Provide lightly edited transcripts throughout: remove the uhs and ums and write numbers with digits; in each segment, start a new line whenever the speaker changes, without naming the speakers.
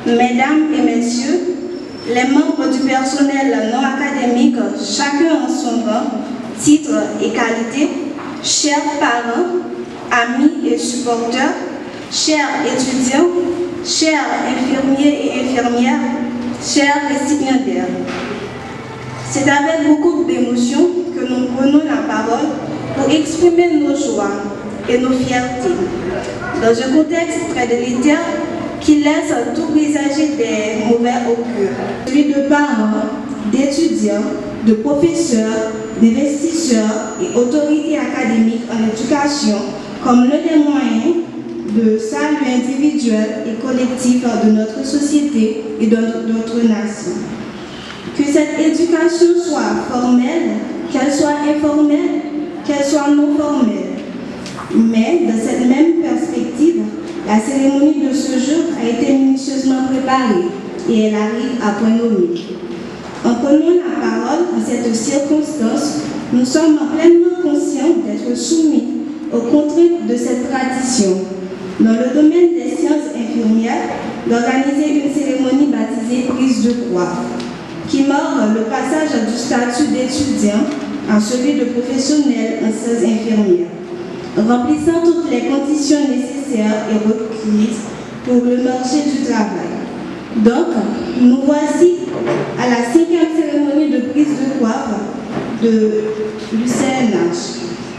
Mesdames et messieurs, les membres du personnel non académique, chacun en son rang, titre et qualité, chers parents, amis et supporters, chers étudiants, chers infirmiers et infirmières, chers récipiendaires. C'est avec beaucoup d'émotion que nous prenons la parole pour exprimer nos joies et nos fiertés. Dans un contexte très délétère qui laisse tout présager des mauvais augures. Celui de parents, d'étudiants, de professeurs, d'investisseurs et autorités académiques en éducation comme l'un des moyens de salut individuel et collectif de notre société et de notre nation. Que cette éducation soit formelle, qu'elle soit informelle, qu'elle soit non formelle. Mais dans cette même perspective, la cérémonie de ce jour a été minutieusement préparée et elle arrive à point nommé. En prenant la parole en cette circonstance, nous sommes pleinement conscients d'être soumis aux contraintes de cette tradition. Dans le domaine des sciences infirmières, d'organiser une cérémonie baptisée prise de croix, qui marque le passage du statut d'étudiant à celui de professionnel en sciences infirmières, remplissant toutes les conditions nécessaires et requises pour le marché du travail. Donc, nous voici à la 5e cérémonie de prise de coiffe du CNH.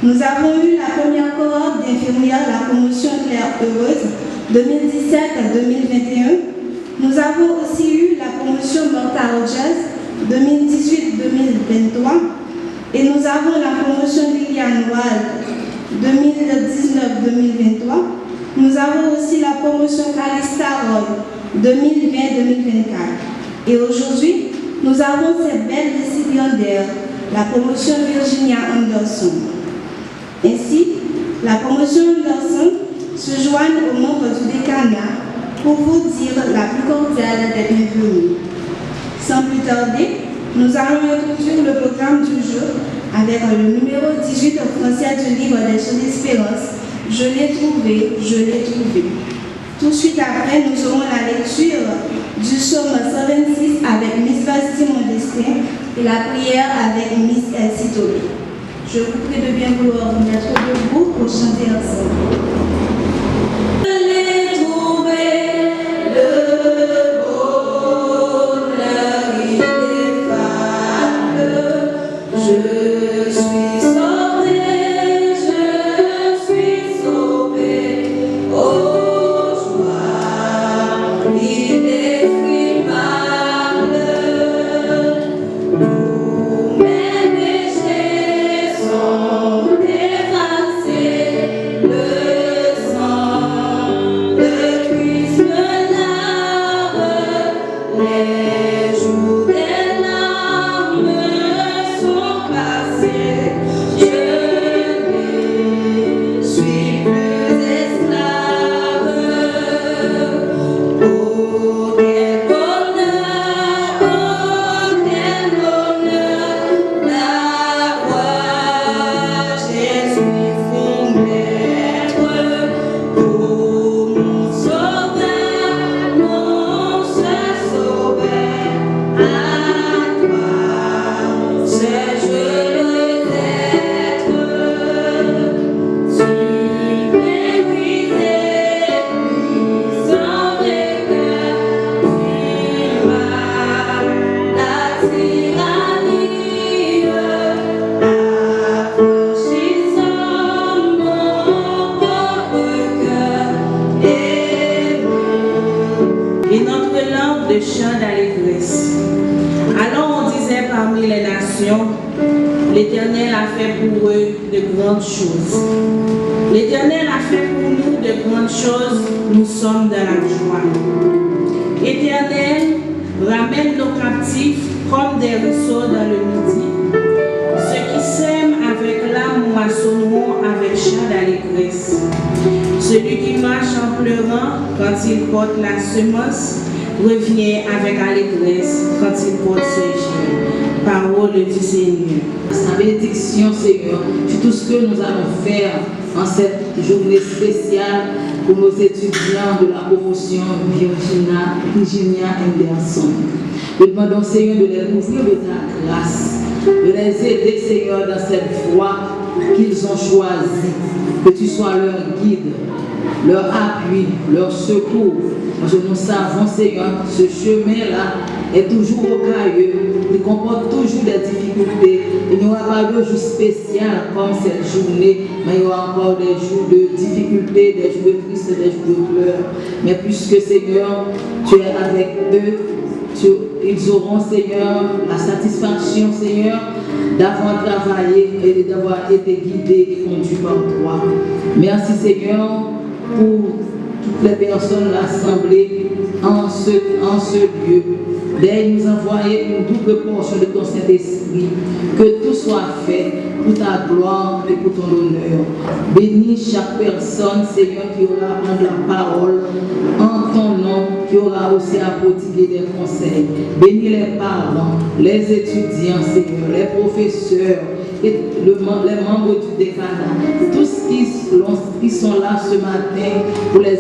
Nous avons eu la première cohorte d'infirmières de la promotion Claire Heureuse 2017-2021. Nous avons aussi eu la promotion Martha Rogers 2018-2023 et nous avons la promotion Liliane Wald 2019-2023. Nous avons aussi la promotion Calista Roy 2020-2024. Et aujourd'hui, nous avons cette belle récipiendaire, la promotion Virginia Anderson. Ainsi, la promotion Anderson se joigne aux membres du décanat pour vous dire la plus cordiale des bienvenues. Sans plus tarder, nous allons introduire le programme du jour avec le numéro 18 français du livre des Chants d'Espérance. Je l'ai trouvé, je l'ai trouvé. Tout de suite après, nous aurons la lecture du psaume 126 avec Miss Bastille Modestin et la prière avec Miss Elsie Tobé. Je vous prie de bien vouloir vous mettre debout pour chanter ensemble.
Les jours des larmes sont passés. L'Éternel a fait pour eux de grandes choses. L'Éternel a fait pour nous de grandes choses, nous sommes dans la joie. Éternel, ramène nos captifs comme des ruisseaux dans le midi. Ceux qui sèment avec l'âme moissonneront avec chant d'allégresse. Celui qui marche en pleurant quand il porte la semence revient avec allégresse quand il porte ce gîte. Parole du Seigneur.
Sa bénédiction, Seigneur, sur tout ce que nous allons faire en cette journée spéciale pour nos étudiants de la promotion Virginia Anderson. Nous demandons, Seigneur, de les couvrir de ta grâce, de les aider, Seigneur, dans cette voie qu'ils ont choisie, que tu sois leur guide, leur appui, leur secours. Parce que nous savons, Seigneur, ce chemin-là est toujours rocailleux, il comporte toujours des difficultés. Il n'y aura pas de jour spécial comme cette journée, mais il y aura encore des jours de difficultés, des jours de tristesse, des jours de pleurs. Mais puisque, Seigneur, tu es avec eux, ils auront, Seigneur, la satisfaction, Seigneur, d'avoir travaillé et d'avoir été guidés et conduits par toi. Merci, Seigneur, pour toutes les personnes rassemblées en ce lieu. D'ailleurs, nous envoyer une double portion de ton Saint-Esprit. Que tout soit fait pour ta gloire et pour ton honneur. Bénis chaque personne, Seigneur, qui aura à prendre la parole en ton nom, qui aura aussi à prodiguer des conseils. Bénis les parents, les étudiants, Seigneur, les professeurs, et les membres du décanat, tous qui sont là ce matin pour les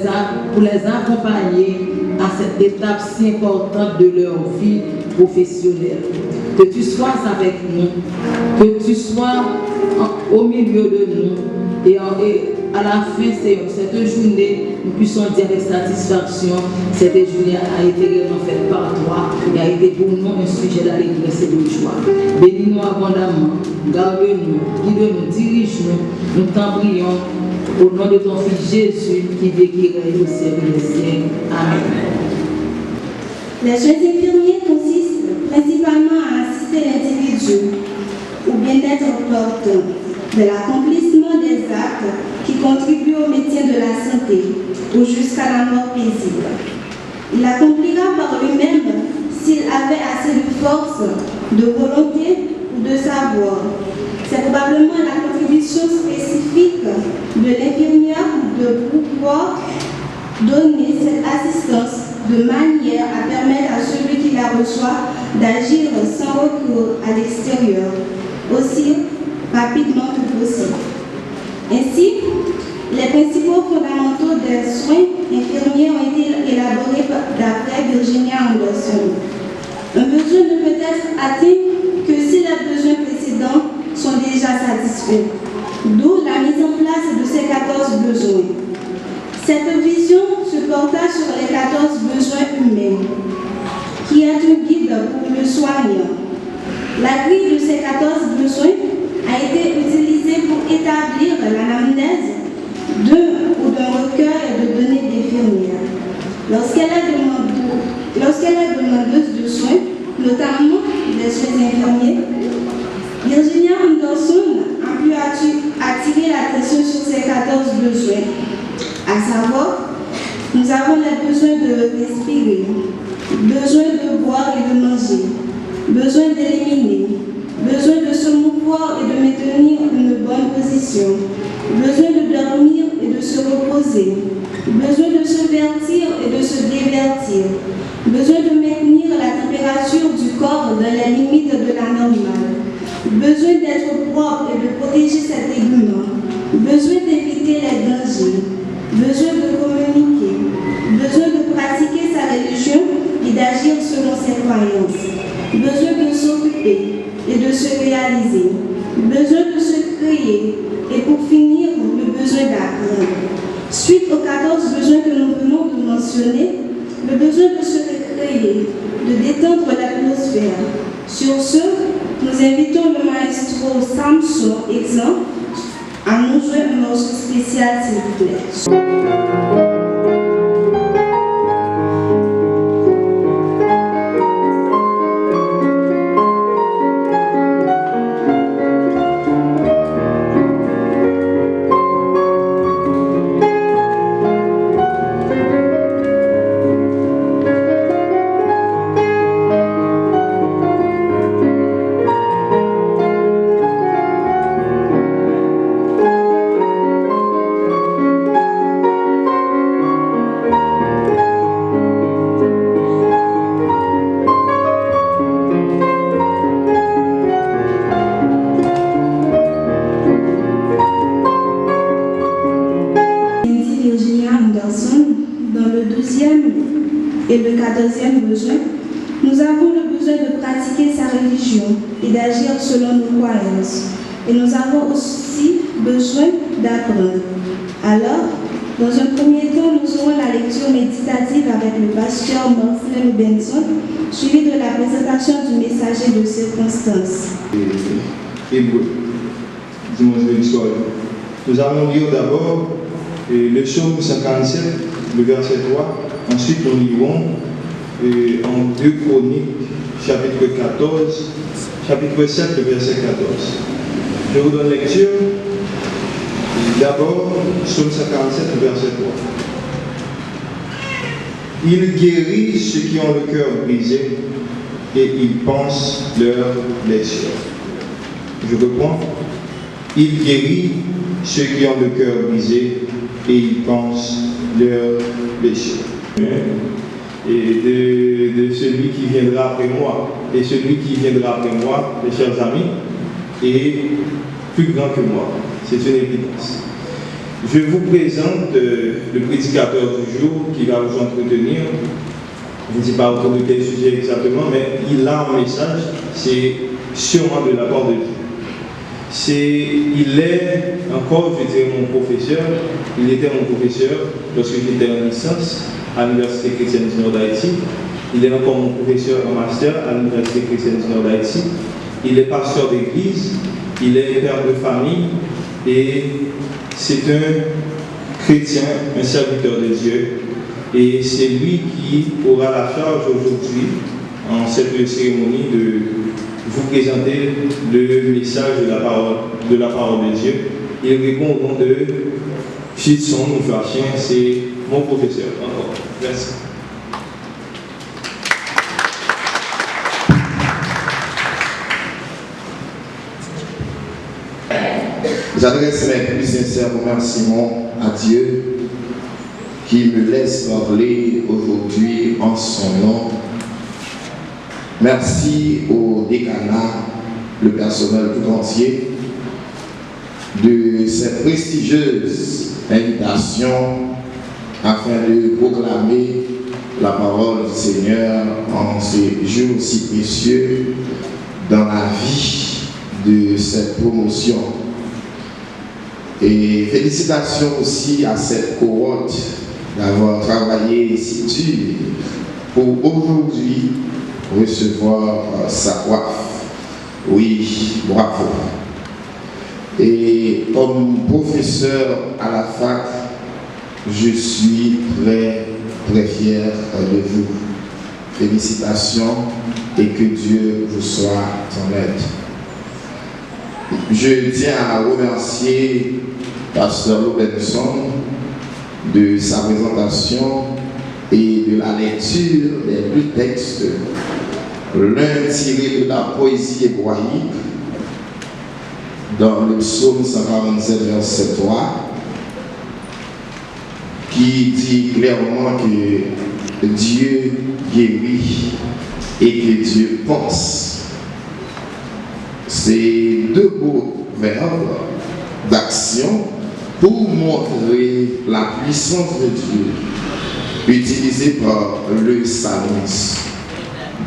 accompagner à cette étape si importante de leur vie professionnelle. Que tu sois avec nous, que tu sois au milieu de nous et à la fin, Seigneur, cette journée, nous puissions dire avec satisfaction, cette journée a été réellement faite par toi et a été pour nous un sujet d'allégresse et de joie. Bénis-nous abondamment, garde-nous, guide-nous, dirige-nous, nous t'en prions au nom de ton Fils Jésus qui vit et qui règne au siècle des siècles. Amen.
Les soins infirmiers consistent principalement à assister l'individu au bien-être portant, de l'accomplissement des actes qui contribuent au maintien de la santé ou jusqu'à la mort paisible. Il accomplira par lui-même s'il avait assez de force, de volonté ou de savoir. C'est probablement la contribution spécifique de l'infirmière de pouvoir donner cette assistance de manière à permettre à celui qui la reçoit d'agir sans recours à l'extérieur, aussi rapidement que possible. Ainsi, les principaux fondamentaux des soins infirmiers ont été élaborés d'après Virginia Anderson. Un besoin ne peut être atteint que si les besoins précédents sont déjà satisfaits, d'où la mise en place de ces 14 besoins. Cette vision se porta sur les 14 besoins humains, qui est un guide pour le soignant. La grille de ces 14 besoins a été utilisée pour établir l'anamnèse d'un recueil de données d'infirmières. Lorsqu'elle est demandeuse de soins, notamment des soins infirmiers, Virginia Anderson a pu attirer l'attention sur ces 14 besoins, à savoir, nous avons les besoins de respirer, besoin de boire et de manger, besoin d'éliminer, besoin de se mouvoir et de maintenir une bonne position, besoin de dormir et de se reposer, besoin de se vertir et de se divertir, besoin de maintenir la température du corps dans les limites de la normale, besoin d'être propre et de protéger ses tégument, besoin d'éviter les dangers, besoin de communiquer, besoin de pratiquer sa religion et d'agir selon ses croyances, besoin de s'occuper et de se réaliser, besoin de se créer et pour finir, le besoin d'apprendre. Suite aux 14 besoins que nous venons de mentionner, le besoin de se créer, de détendre l'atmosphère. Sur ce, nous invitons le maestro Samson Exan à nous jouer un morceau spécial, s'il vous plaît. Et le 14e besoin, nous avons le besoin de pratiquer sa religion et d'agir selon nos croyances. Et nous avons aussi besoin d'apprendre. Alors, dans un premier temps, nous aurons la lecture méditative avec le pasteur Marcelin Benson, suivi de la présentation du messager de circonstance.
Hébreu, dimanche de l'histoire. Nous allons lire d'abord le psaume 57, le verset 3. Ensuite, nous lirons en 2 Chroniques, chapitre 14, chapitre 7, le verset 14. Je vous donne lecture. D'abord, psaume 57, le verset 3. Il guérit ceux qui ont le cœur brisé et il pense leurs blessures. Je reprends. Il guérit ceux qui ont le cœur brisé et il pense leurs blessures. Et de celui qui viendra après moi. Et celui qui viendra après moi, mes chers amis, est plus grand que moi. C'est une évidence. Je vous présente le prédicateur du jour qui va vous entretenir. Je ne sais pas autour de quel sujet exactement, mais il a un message, c'est sûrement de la part de Dieu. Il est encore, je dirais, mon professeur. Il était mon professeur lorsque j'étais en licence à l'Université chrétienne du Nord d'Haïti. Il est encore mon professeur en master à l'Université chrétienne du Nord d'Haïti. Il est pasteur d'église, il est père de famille et c'est un chrétien, un serviteur de Dieu. Et c'est lui qui aura la charge aujourd'hui, en cette cérémonie, de vous présenter le message de la parole de Dieu. Il répond au nom de Fitson Moufachien, c'est mon professeur. Merci.
J'adresse mes plus sincères remerciements à Dieu qui me laisse parler aujourd'hui en son nom. Merci au décanat, le personnel tout entier, de cette prestigieuse invitation afin de proclamer la parole du Seigneur en ces jours si précieux dans la vie de cette promotion. Et félicitations aussi à cette cohorte d'avoir travaillé si dur pour aujourd'hui recevoir sa coiffe. Oui, bravo. Et comme professeur à la fac, je suis très, très fier de vous. Félicitations et que Dieu vous soit en aide. Je tiens à remercier Pasteur Benson de sa présentation et de la lecture des deux textes, l'un tiré de la poésie hébraïque dans le psaume 147, verset 3, qui dit clairement que Dieu guérit et que Dieu pense. C'est deux beaux verbes d'action pour montrer la puissance de Dieu utilisée par le psalmiste.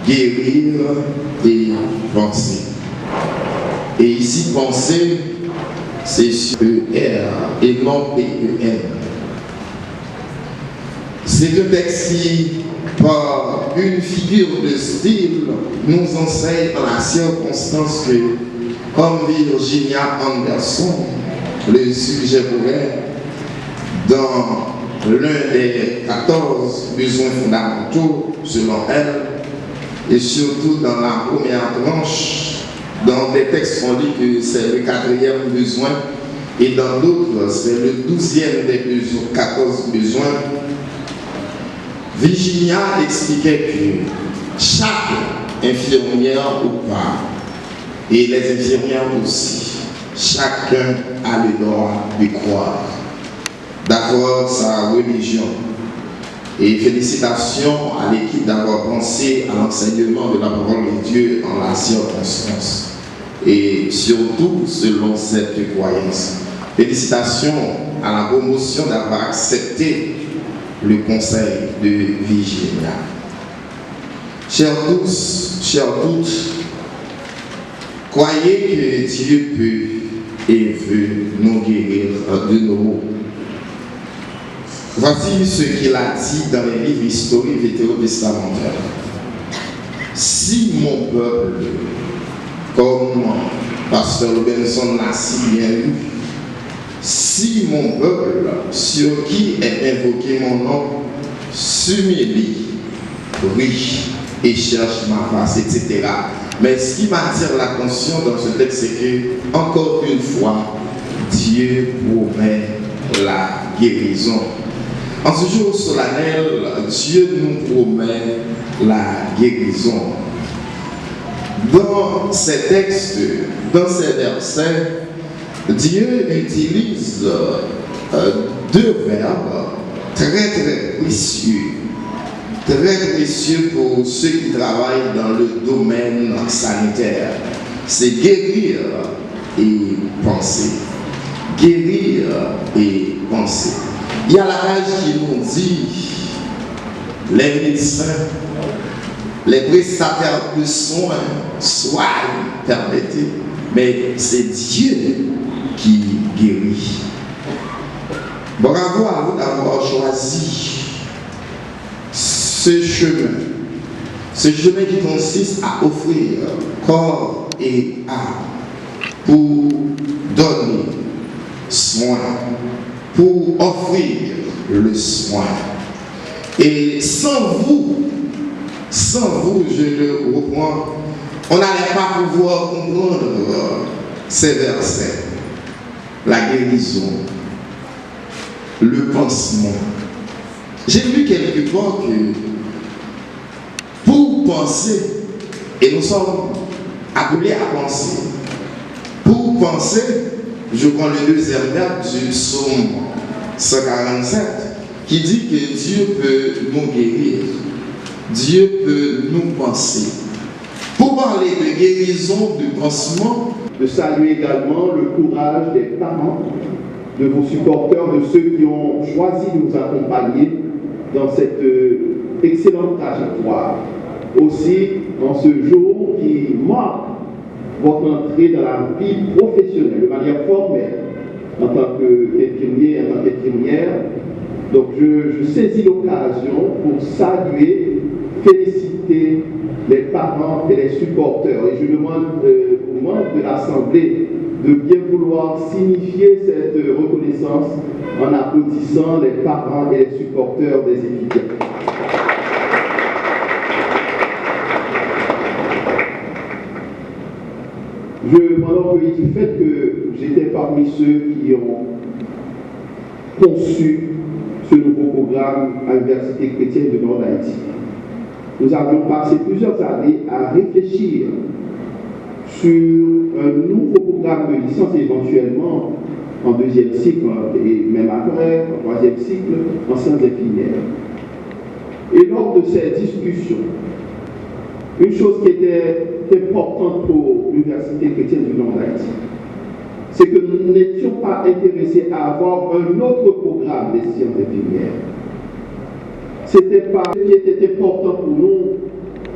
Guérir et penser. Et ici, penser, c'est sur ER et non PEN. C'est un texte qui, par une figure de style, nous enseigne dans la circonstance que, comme Virginia Anderson le suggérerait dans l'un des 14 besoins fondamentaux, selon elle, et surtout dans la première tranche, dans des textes on dit que c'est le 4e besoin, et dans d'autres, c'est le 12e des 14 besoins. Virginia expliquait que chaque infirmière ou pas, et les infirmières aussi, chacun a le droit de croire, d'avoir sa religion. Et félicitations à l'équipe d'avoir pensé à l'enseignement de la parole de Dieu en la circonstance, et surtout selon cette croyance. Félicitations à la promotion d'avoir accepté le conseil de Virginia. Chers tous, chères toutes, croyez que Dieu peut et veut nous guérir de nos maux. Voici ce qu'il a dit dans les livres historiques vétérotestamentaires. Si mon peuple, comme Pasteur Robinson l'a si bien lu, si mon peuple, sur qui est invoqué mon nom, s'humilie, prie et cherche ma face, etc. Mais ce qui m'attire l'attention dans ce texte, c'est que, encore une fois, Dieu promet la guérison. En ce jour solennel, Dieu nous promet la guérison. Dans ces textes, dans ces versets, Dieu utilise deux verbes très précieux pour ceux qui travaillent dans le domaine sanitaire. C'est guérir et penser. Guérir et penser. Il y a l'adage qui nous dit, les médecins, les prestataires de soins, soignent, permettez, mais c'est Dieu qui guérit. Bravo à vous d'avoir choisi ce chemin qui consiste à offrir corps et âme pour donner soin, pour offrir le soin. Et sans vous, je le reprends, on n'allait pas pouvoir comprendre ces versets. La guérison, le pansement. J'ai lu quelque part que pour penser, et nous sommes appelés à penser, pour penser, je prends le deuxième verbe du psaume 147, qui dit que Dieu peut nous guérir, Dieu peut nous penser. Pour parler de guérison, de pansement,
de saluer également le courage des parents, de vos supporters, de ceux qui ont choisi de vous accompagner dans cette excellente trajectoire. Aussi, en ce jour qui marque votre entrée dans la vie professionnelle de manière formelle, en tant qu'infirmier, en tant qu'infirmière. Donc, je saisis l'occasion pour saluer, féliciter les parents et les supporters. Et je demande aux membres de l'Assemblée de bien vouloir signifier cette reconnaissance en applaudissant les parents et les supporters des étudiants. Je m'enorgueillis du fait que j'étais parmi ceux qui ont conçu ce nouveau programme à l'Université chrétienne de Nord d'Haïti. Nous avions passé plusieurs années à réfléchir sur un nouveau programme de licence, éventuellement en deuxième cycle et même après, en troisième cycle, en sciences infirmières. Et lors de ces discussions, une chose qui était importante pour l'Université chrétienne du Nord d'Haïti, c'est que nous n'étions pas intéressés à avoir un autre programme des sciences infirmières. C'était pas ce qui était important pour nous,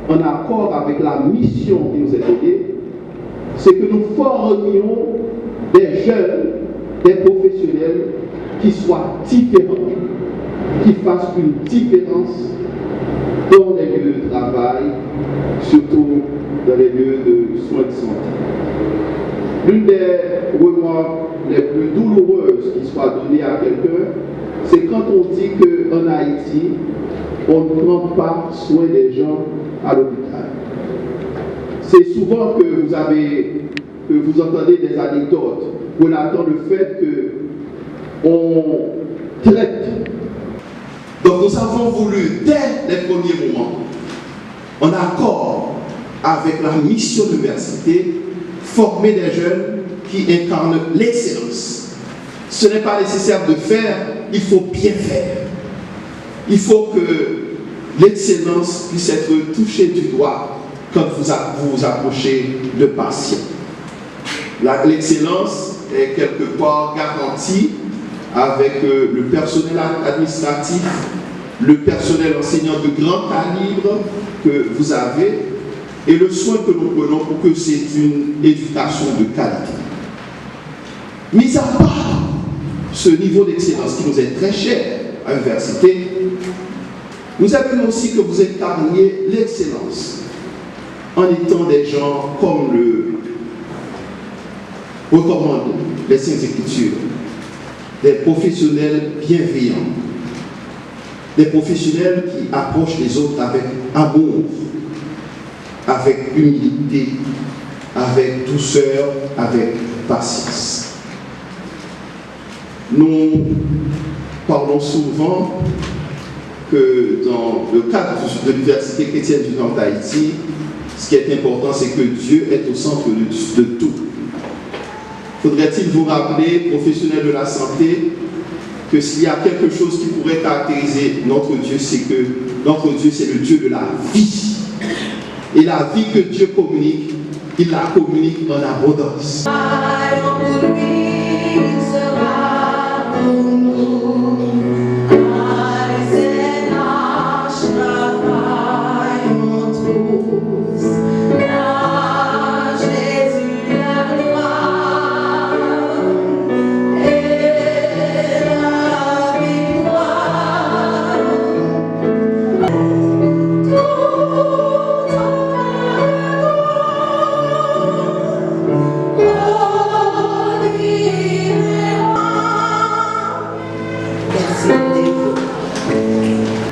en accord avec la mission qui nous est donnée, c'est que nous formions des jeunes, des professionnels qui soient différents, qui fassent une différence dans les lieux de travail, surtout dans les lieux de soins de santé. L'une des remarques les plus douloureuses qui soit donnée à quelqu'un, c'est quand on dit qu'en Haïti, on ne prend pas soin des gens à l'hôpital. C'est souvent que vous entendez des anecdotes relatant le fait qu'on traite.
Donc nous avons voulu, dès les premiers moments, en accord avec la mission de l'université, former des jeunes qui incarnent l'excellence. Ce n'est pas nécessaire de faire, il faut bien faire. Il faut que l'excellence puisse être touchée du doigt quand vous approchez le patient. L'excellence est quelque part garantie avec le personnel administratif,
le personnel enseignant de grand calibre que vous avez et le soin que nous prenons pour que c'est une éducation de qualité. Mis à part ce niveau d'excellence qui nous est très cher à l'université, nous aimons aussi que vous incarniez l'excellence en étant des gens comme le recommandent les Saintes Écritures, des professionnels bienveillants, des professionnels qui approchent les autres avec amour, avec humilité, avec douceur, avec patience. Nous parlons souvent que dans le cadre de l'Université chrétienne du Nord d'Haïti, ce qui est important, c'est que Dieu est au centre de tout. Faudrait-il vous rappeler, professionnels de la santé, que s'il y a quelque chose qui pourrait caractériser notre Dieu, c'est que notre Dieu, c'est le Dieu de la vie. Et la vie que Dieu communique, il la communique en abondance.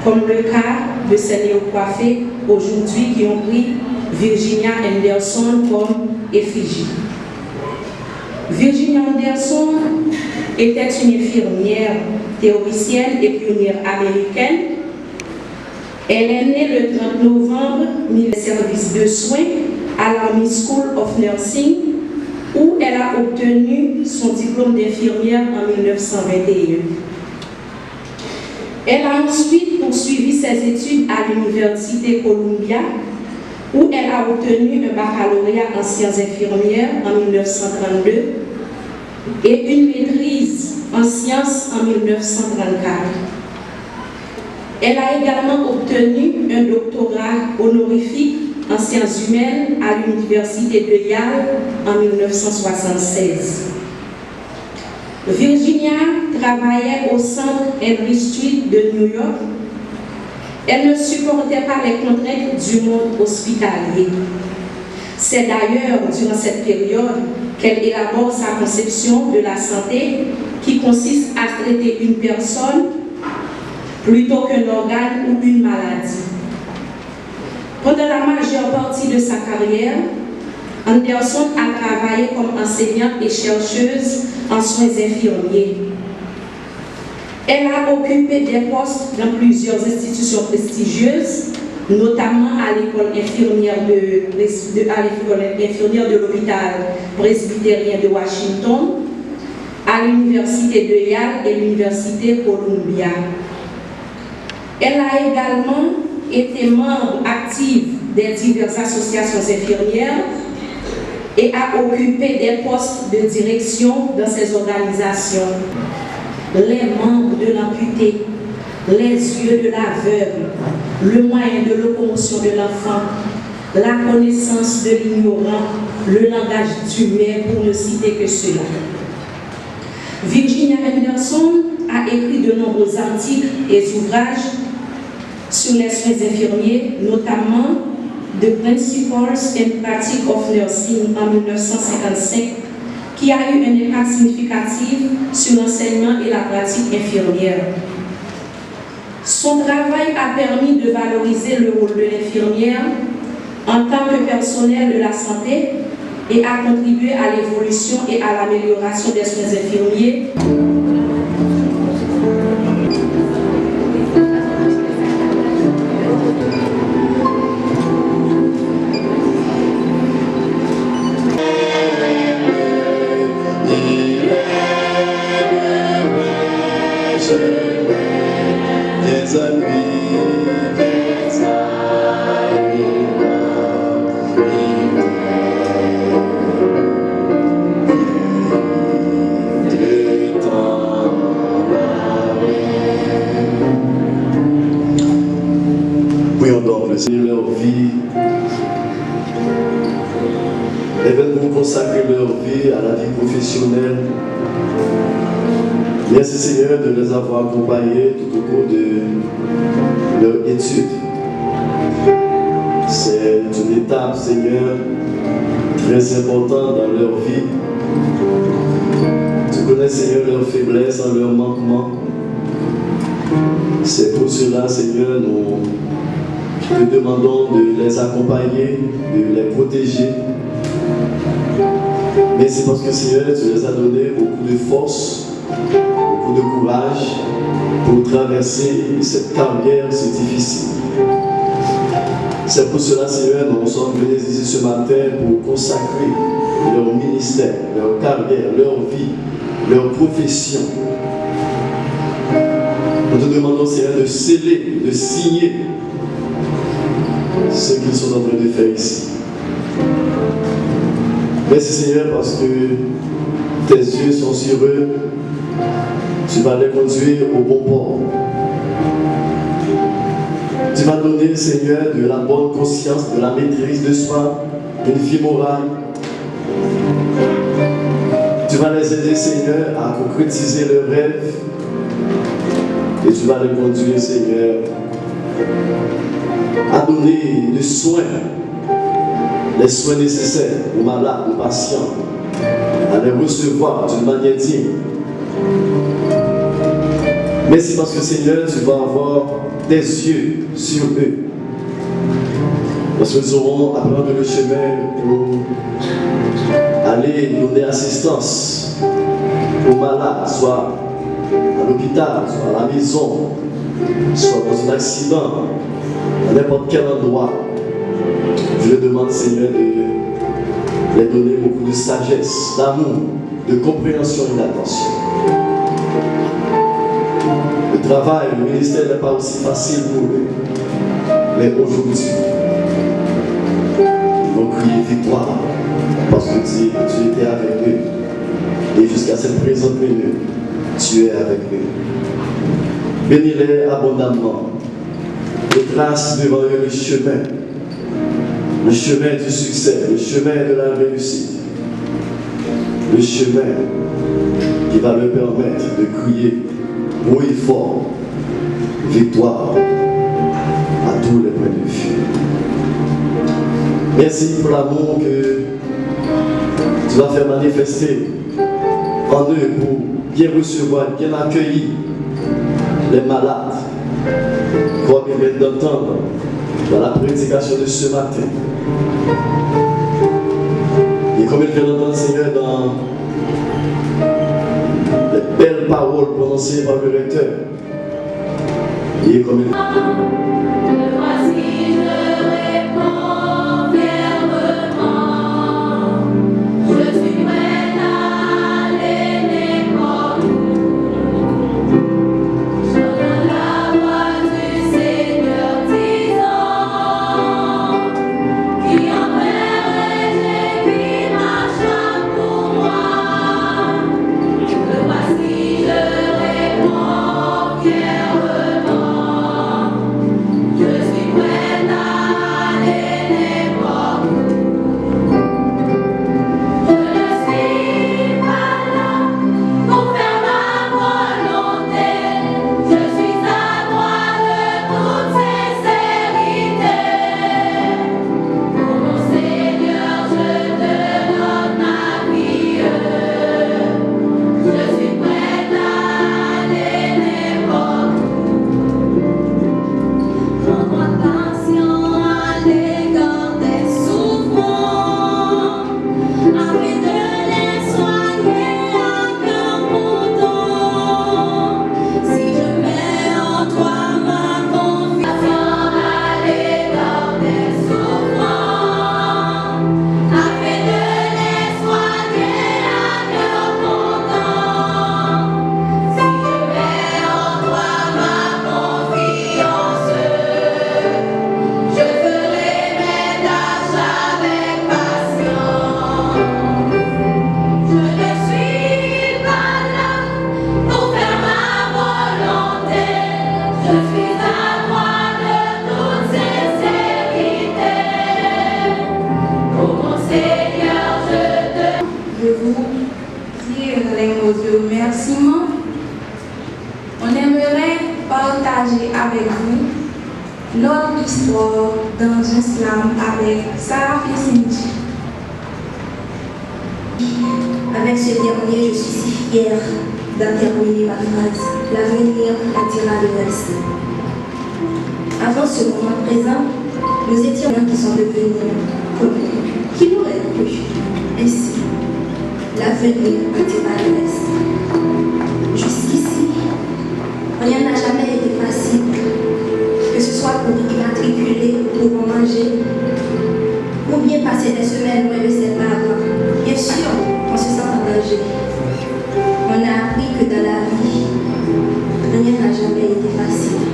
Comme le cas de ces néo-coiffés aujourd'hui qui ont pris Virginia Anderson comme effigie. Virginia Anderson était une infirmière théoricienne et pionnière américaine. Elle est née le 30 novembre 1900 service de soins à l'Army School of Nursing où elle a obtenu son diplôme d'infirmière en 1921. Elle a ensuite poursuivi ses études à l'Université Columbia, où elle a obtenu un baccalauréat en sciences infirmières en 1932 et une maîtrise en sciences en 1934. Elle a également obtenu un doctorat honorifique en sciences humaines à l'Université de Yale en 1976. Virginia travaillait au centre Henry Street de New York. Elle ne supportait pas les contraintes du monde hospitalier. C'est d'ailleurs durant cette période qu'elle élabore sa conception de la santé qui consiste à traiter une personne plutôt qu'un organe ou une maladie. Pendant la majeure partie de sa carrière, Anderson a travaillé comme enseignante et chercheuse en soins infirmiers. Elle a occupé des postes dans plusieurs institutions prestigieuses, notamment à l'école infirmière de l'hôpital presbytérien de Washington, à l'université de Yale et l'université Columbia. Elle a également été membre active des diverses associations infirmières et a occupé des postes de direction dans ces organisations. Les membres de l'amputé, les yeux de l'aveugle, le moyen de locomotion de l'enfant, la connaissance de l'ignorant, le langage du muet, pour ne citer que cela. Virginia Anderson a écrit de nombreux articles et ouvrages sur les soins infirmiers, notamment The Principles and Practice of Nursing en 1955, qui a eu un impact significatif sur l'enseignement et la pratique infirmière. Son travail a permis de valoriser le rôle de l'infirmière en tant que personnel de la santé et a contribué à l'évolution et à l'amélioration des soins infirmiers.
leur vie et même pour consacrer leur vie à la vie professionnelle. Merci Seigneur de les avoir accompagnés tout au cours de leur étude. C'est une étape, Seigneur, très importante dans leur vie. Tu connais, Seigneur, leurs faiblesses, leurs manquements. C'est pour cela, Seigneur, nous te demandons de les accompagner, de les protéger. Mais c'est parce que, Seigneur, tu les as donné beaucoup de force, beaucoup de courage pour traverser cette carrière si difficile. C'est pour cela, Seigneur, nous sommes venus ici ce matin pour consacrer leur ministère, leur carrière, leur vie, leur profession. Nous te demandons, Seigneur, de sceller, de signer ce qu'ils sont en train de faire ici. Merci, Seigneur, parce que tes yeux sont sur eux. Tu vas les conduire au bon port. Tu vas donner, Seigneur, de la bonne conscience, de la maîtrise de soi, une vie morale. Tu vas les aider, Seigneur, à concrétiser leurs rêves. Et tu vas les conduire, Seigneur, à donner des soins, les soins nécessaires aux malades, aux patients, à les recevoir d'une manière digne. Merci parce que, Seigneur, tu vas avoir des yeux sur eux. Parce que nous aurons à prendre le chemin pour aller donner assistance aux malades, soit à l'hôpital, soit à la maison, soit dans un accident, à n'importe quel endroit. Je le demande, Seigneur, de les donner beaucoup de sagesse, d'amour, de compréhension et d'attention. Le travail, le ministère n'est pas aussi facile pour eux. Mais aujourd'hui, ils vont crier victoire parce que tu étais avec eux. Et jusqu'à cette présente minute, tu es avec eux. Bénis-les abondamment. Et trace devant eux le chemin du succès, le chemin de la réussite, le chemin qui va leur permettre de crier haut et fort victoire à tous les points de vue. Merci pour l'amour que tu vas faire manifester en eux pour bien recevoir, bien accueillir les malades, comme ils viennent d'entendre dans la prédication de ce matin. Et comme ils viennent d'entendre, Seigneur, dans les belles paroles prononcées par le recteur, et comme il...
les mots de remerciement, on aimerait partager avec vous notre histoire dans un slam avec Sarah et Cindy.
Avec ce dernier, je suis si fière d'intervenir ma phrase. L'avenir attira le reste. Avant ce moment présent, nous étions qui sont devenus comme nous. Qui l'aurait cru? Ainsi, l'avenir attira le reste. Jusqu'ici, rien n'a jamais été facile, que ce soit pour immatriculer, pour en manger, ou bien passer des semaines loin de ses parents. Bien sûr, on se sent en danger. On a appris que dans la vie, rien n'a jamais été facile.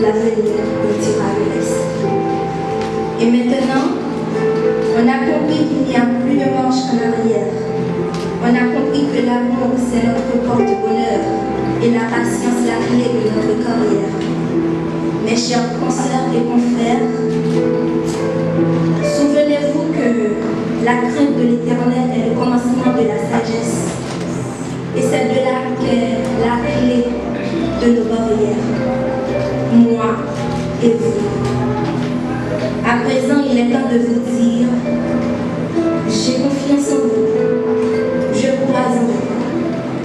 L'avenir retira le reste. Et maintenant, on a compris qu'il n'y a plus de marche en arrière. On a compris que l'amour, c'est notre porte-bonheur et la patience, la clé de notre carrière. Mes chers consoeurs et confrères, souvenez-vous que la crainte de l'Éternel est le commencement de la sagesse. Et c'est de là qu'est la clé de nos barrières. Moi et vous. À présent, il est temps de vous dire, j'ai confiance en vous. Je crois en vous.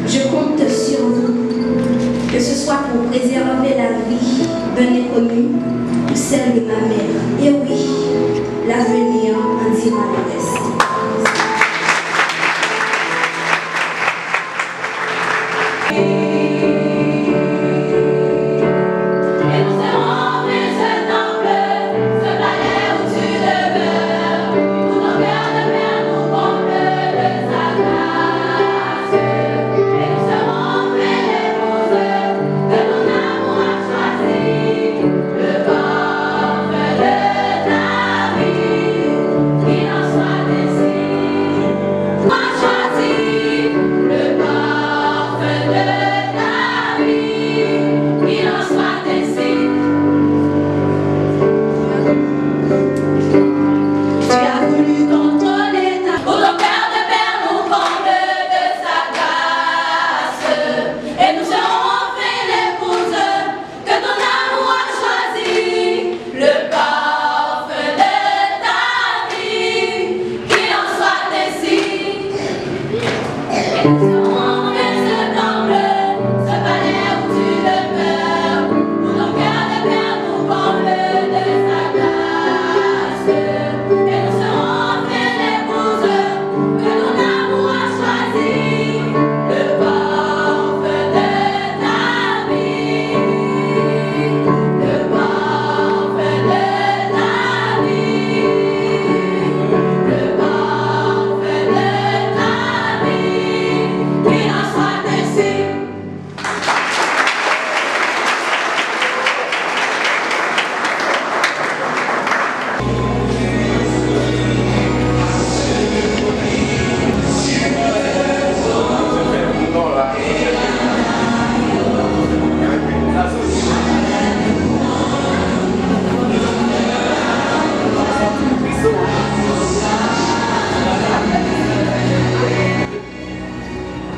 Je compte sur vous. Que ce soit pour préserver la vie d'un inconnu ou celle de ma mère.